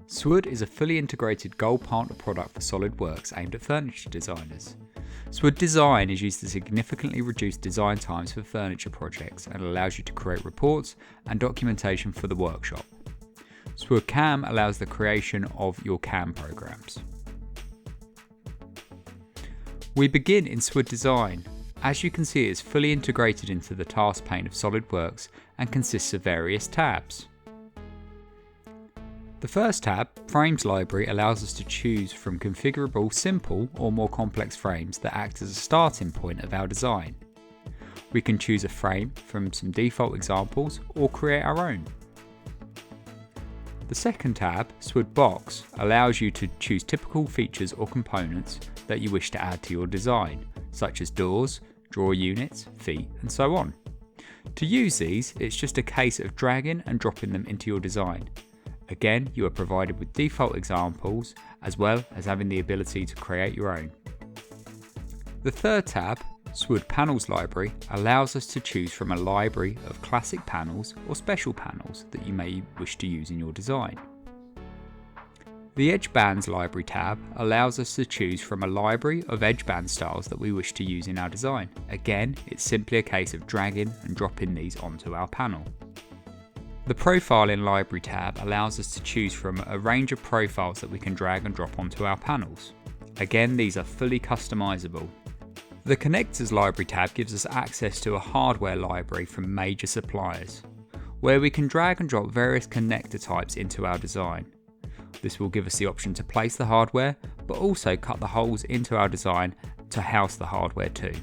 SWOOD is a fully integrated gold partner product for SOLIDWORKS aimed at furniture designers. SWOOD Design is used to significantly reduce design times for furniture projects and allows you to create reports and documentation for the workshop. SWOOD CAM allows the creation of your CAM programs. We begin in SWOOD Design. As you can see, it is fully integrated into the task pane of SOLIDWORKS and consists of various tabs. The first tab, Frames Library, allows us to choose from configurable simple or more complex frames that act as a starting point of our design. We can choose a frame from some default examples or create our own. The second tab, SWOOD Box, allows you to choose typical features or components that you wish to add to your design, such as doors, drawer units, feet, and so on. To use these, it's just a case of dragging and dropping them into your design. Again, you are provided with default examples as well as having the ability to create your own. The third tab, SWOOD Panels Library, allows us to choose from a library of classic panels or special panels that you may wish to use in your design. The Edge Bands Library tab allows us to choose from a library of edge band styles that we wish to use in our design. Again, it's simply a case of dragging and dropping these onto our panel. The Profiling Library tab allows us to choose from a range of profiles that we can drag and drop onto our panels. Again, these are fully customizable. The Connectors Library tab gives us access to a hardware library from major suppliers, where we can drag and drop various connector types into our design. This will give us the option to place the hardware, but also cut the holes into our design to house the hardware too.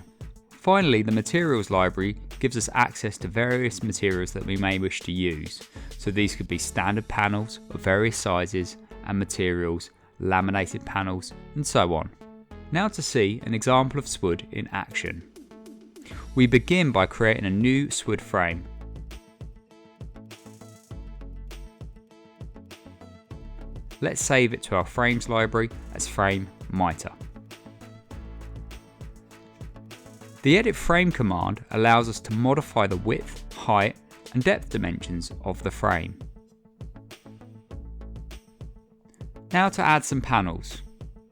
Finally, the Materials Library gives us access to various materials that we may wish to use. So these could be standard panels of various sizes and materials, laminated panels, and so on. Now to see an example of SWOOD in action. We begin by creating a new SWOOD frame. Let's save it to our Frames library as Frame Mitre. The Edit Frame command allows us to modify the width, height, and depth dimensions of the frame. Now to add some panels.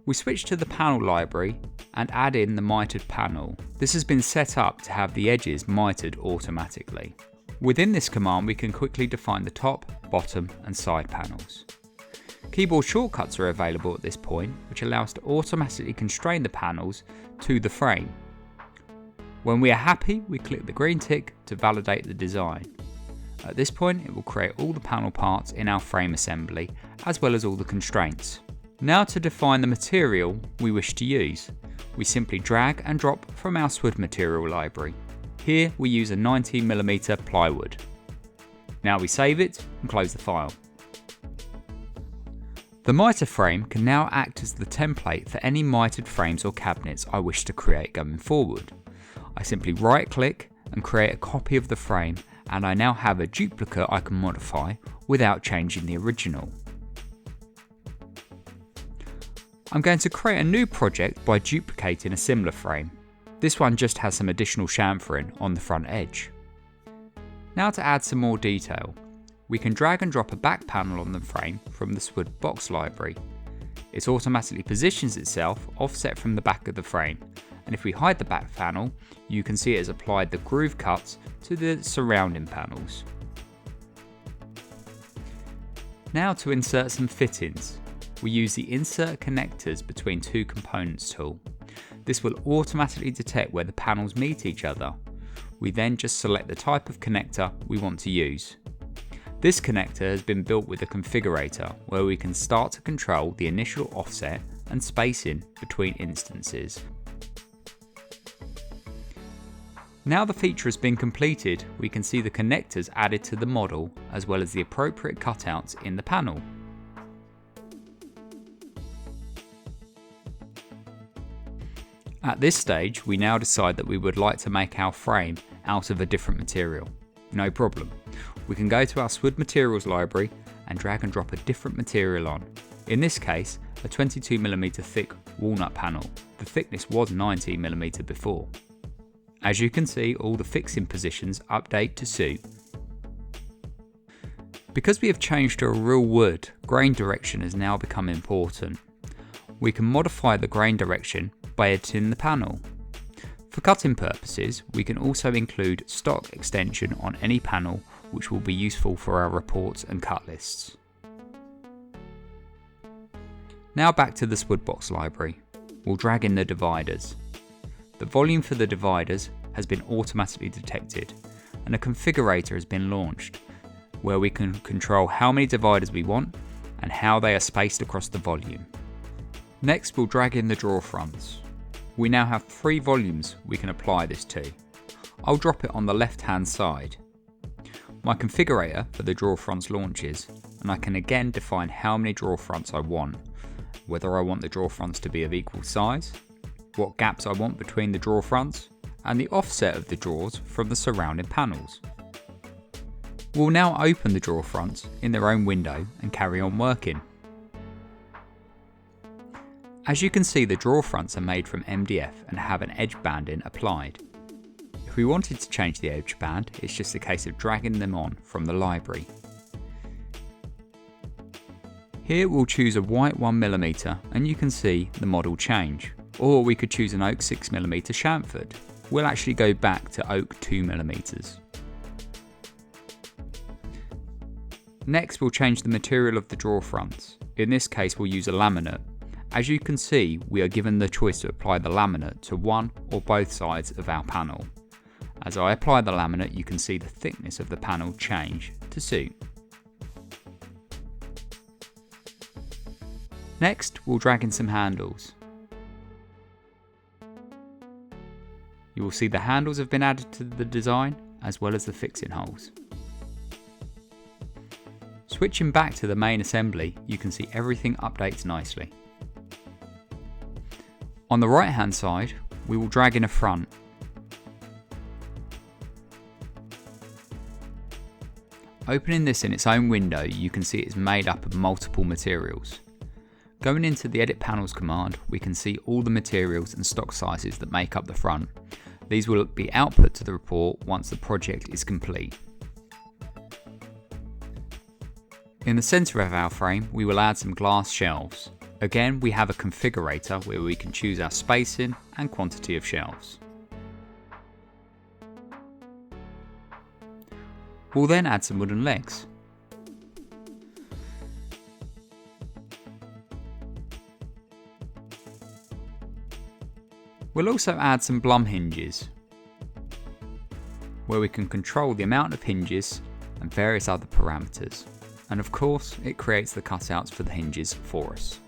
We switch to the Panel library and add in the mitered panel. This has been set up to have the edges mitered automatically. Within this command, we can quickly define the top, bottom, and side panels. Keyboard shortcuts are available at this point, which allow us to automatically constrain the panels to the frame. When we are happy, we click the green tick to validate the design. At this point, it will create all the panel parts in our frame assembly, as well as all the constraints. Now to define the material we wish to use, we simply drag and drop from our SWOOD material library. Here we use a 19mm plywood. Now we save it and close the file. The mitre frame can now act as the template for any mitered frames or cabinets I wish to create going forward. I simply right click and create a copy of the frame, and I now have a duplicate I can modify without changing the original. I'm going to create a new project by duplicating a similar frame. This one just has some additional chamfering on the front edge. Now to add some more detail, we can drag and drop a back panel on the frame from the SWOOD Box library. It automatically positions itself offset from the back of the frame, and if we hide the back panel, you can see it has applied the groove cuts to the surrounding panels. Now to insert some fittings, we use the Insert Connectors Between Two Components tool. This will automatically detect where the panels meet each other. We then just select the type of connector we want to use. This connector has been built with a configurator where we can start to control the initial offset and spacing between instances. Now the feature has been completed, we can see the connectors added to the model as well as the appropriate cutouts in the panel. At this stage, we now decide that we would like to make our frame out of a different material. No problem. We can go to our SWOOD materials library and drag and drop a different material on. In this case, a 22mm thick walnut panel. The thickness was 19mm before. As you can see, all the fixing positions update to suit. Because we have changed to a real wood, grain direction has now become important. We can modify the grain direction by editing the panel. For cutting purposes, we can also include stock extension on any panel, which will be useful for our reports and cut lists. Now back to the SWOOD library. We'll drag in the dividers. The volume for the dividers has been automatically detected, and a configurator has been launched, where we can control how many dividers we want and how they are spaced across the volume. Next, we'll drag in the draw fronts. We now have 3 volumes we can apply this to. I'll drop it on the left hand side. My configurator for the draw fronts launches, and I can again define how many draw fronts I want, whether I want the draw fronts to be of equal size, what gaps I want between the draw fronts, and the offset of the draws from the surrounding panels. We'll now open the draw fronts in their own window and carry on working. As you can see, the draw fronts are made from MDF and have an edge banding applied. If we wanted to change the edge band, it's just a case of dragging them on from the library. Here we'll choose a white 1mm and you can see the model change. Or we could choose an oak 6mm chamfered. We'll actually go back to oak 2mm. Next, we'll change the material of the draw fronts. In this case, we'll use a laminate. As you can see, we are given the choice to apply the laminate to one or both sides of our panel. As I apply the laminate, you can see the thickness of the panel change to suit. Next, we'll drag in some handles. You will see the handles have been added to the design, as well as the fixing holes. Switching back to the main assembly, you can see everything updates nicely. On the right hand side, we will drag in a front. Opening this in its own window, you can see it's made up of multiple materials. Going into the Edit Panels command, we can see all the materials and stock sizes that make up the front. These will be output to the report once the project is complete. In the centre of our frame, we will add some glass shelves. Again, we have a configurator where we can choose our spacing and quantity of shelves. We'll then add some wooden legs. We'll also add some blum hinges, where we can control the amount of hinges and various other parameters. And of course, it creates the cutouts for the hinges for us.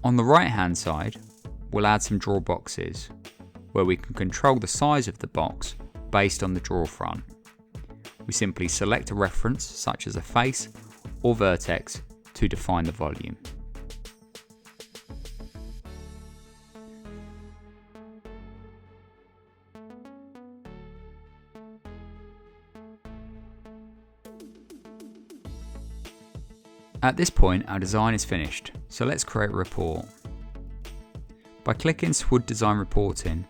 On the right hand side, we'll add some draw boxes, where we can control the size of the box based on the draw front. We simply select a reference such as a face or vertex to define the volume. At this point, our design is finished, so let's create a report. By clicking SWOOD Design Reporting,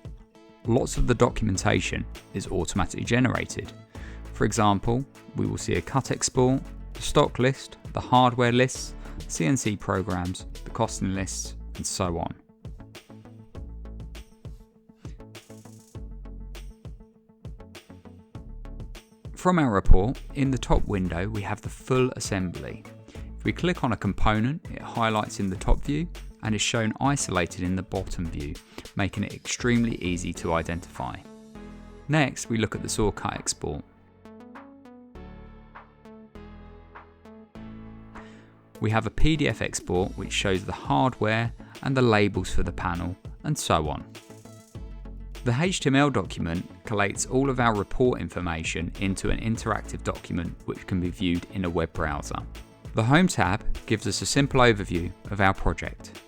lots of the documentation is automatically generated. For example, we will see a cut export, the stock list, the hardware lists, CNC programs, the costing lists, and so on. From our report, in the top window we have the full assembly. If we click on a component, it highlights in the top view and is shown isolated in the bottom view, making it extremely easy to identify. Next, we look at the saw cut export. We have a PDF export which shows the hardware and the labels for the panel, and so on. The HTML document collates all of our report information into an interactive document which can be viewed in a web browser. The Home tab gives us a simple overview of our project.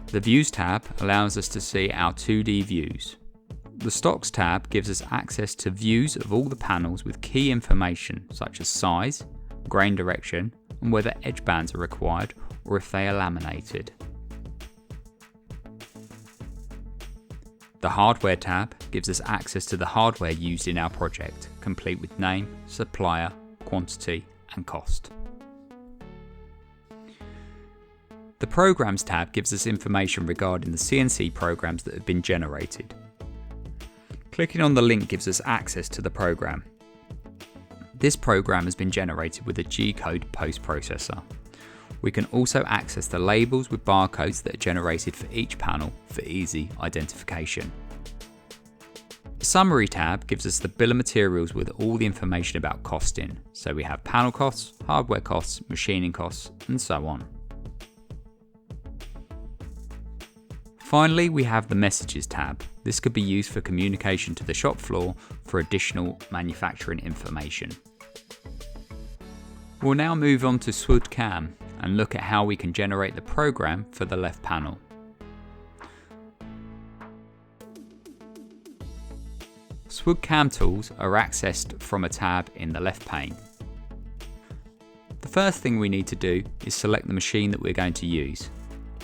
The Views tab allows us to see our 2D views. The Stocks tab gives us access to views of all the panels with key information such as size, grain direction, and whether edge bands are required or if they are laminated. The Hardware tab gives us access to the hardware used in our project, complete with name, supplier, quantity and cost. The Programs tab gives us information regarding the CNC programs that have been generated. Clicking on the link gives us access to the program. This program has been generated with a G-code post-processor. We can also access the labels with barcodes that are generated for each panel for easy identification. The Summary tab gives us the bill of materials with all the information about costing. So we have panel costs, hardware costs, machining costs, and so on. Finally, we have the Messages tab. This could be used for communication to the shop floor for additional manufacturing information. We'll now move on to SWOOD CAM and look at how we can generate the program for the left panel. SWOOD CAM tools are accessed from a tab in the left pane. The first thing we need to do is select the machine that we're going to use.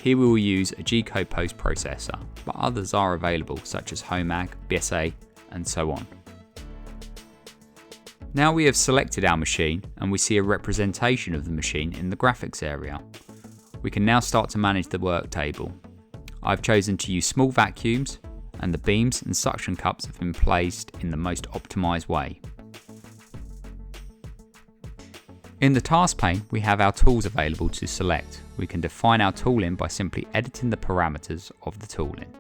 Here we will use a G-code post processor, but others are available such as HOMAG, BSA and so on. Now we have selected our machine and we see a representation of the machine in the graphics area. We can now start to manage the work table. I've chosen to use small vacuums and the beams and suction cups have been placed in the most optimised way. In the task pane, we have our tools available to select. We can define our tooling by simply editing the parameters of the tooling.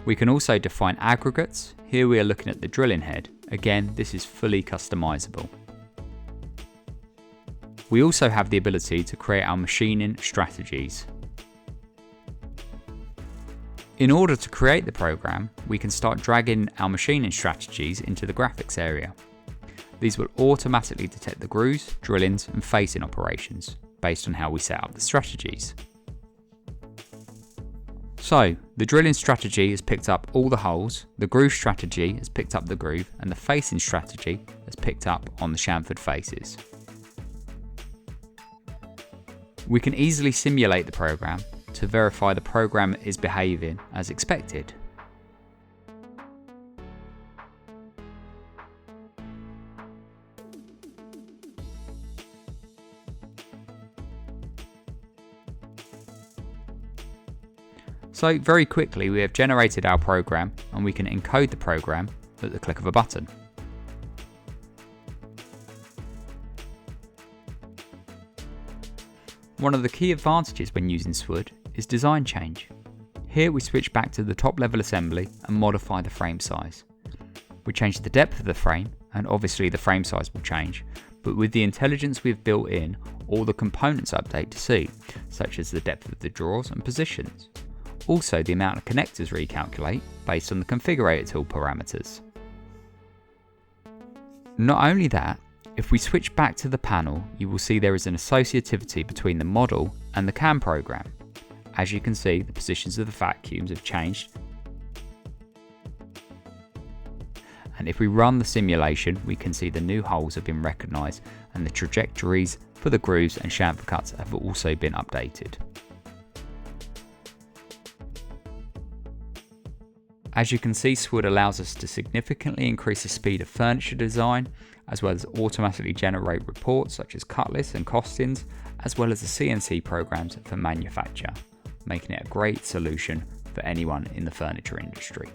We can also define aggregates. Here we are looking at the drilling head. Again, this is fully customizable. We also have the ability to create our machining strategies. In order to create the program, we can start dragging our machining strategies into the graphics area. These will automatically detect the grooves, drillings and facing operations based on how we set up the strategies. So, the drilling strategy has picked up all the holes, the groove strategy has picked up the groove, and the facing strategy has picked up on the chamfered faces. We can easily simulate the program to verify the program is behaving as expected. So very quickly we have generated our program and we can encode the program at the click of a button. One of the key advantages when using SWOOD is design change. Here we switch back to the top level assembly and modify the frame size. We change the depth of the frame and obviously the frame size will change, but with the intelligence we've built in, all the components update to suit, such as the depth of the drawers and positions. Also, the amount of connectors recalculate based on the configurator tool parameters. Not only that, if we switch back to the panel, you will see there is an associativity between the model and the CAM program. As you can see, the positions of the vacuums have changed. And if we run the simulation, we can see the new holes have been recognised and the trajectories for the grooves and chamfer cuts have also been updated. As you can see, SWOOD allows us to significantly increase the speed of furniture design, as well as automatically generate reports such as cut lists and costings, as well as the CNC programs for manufacture, making it a great solution for anyone in the furniture industry.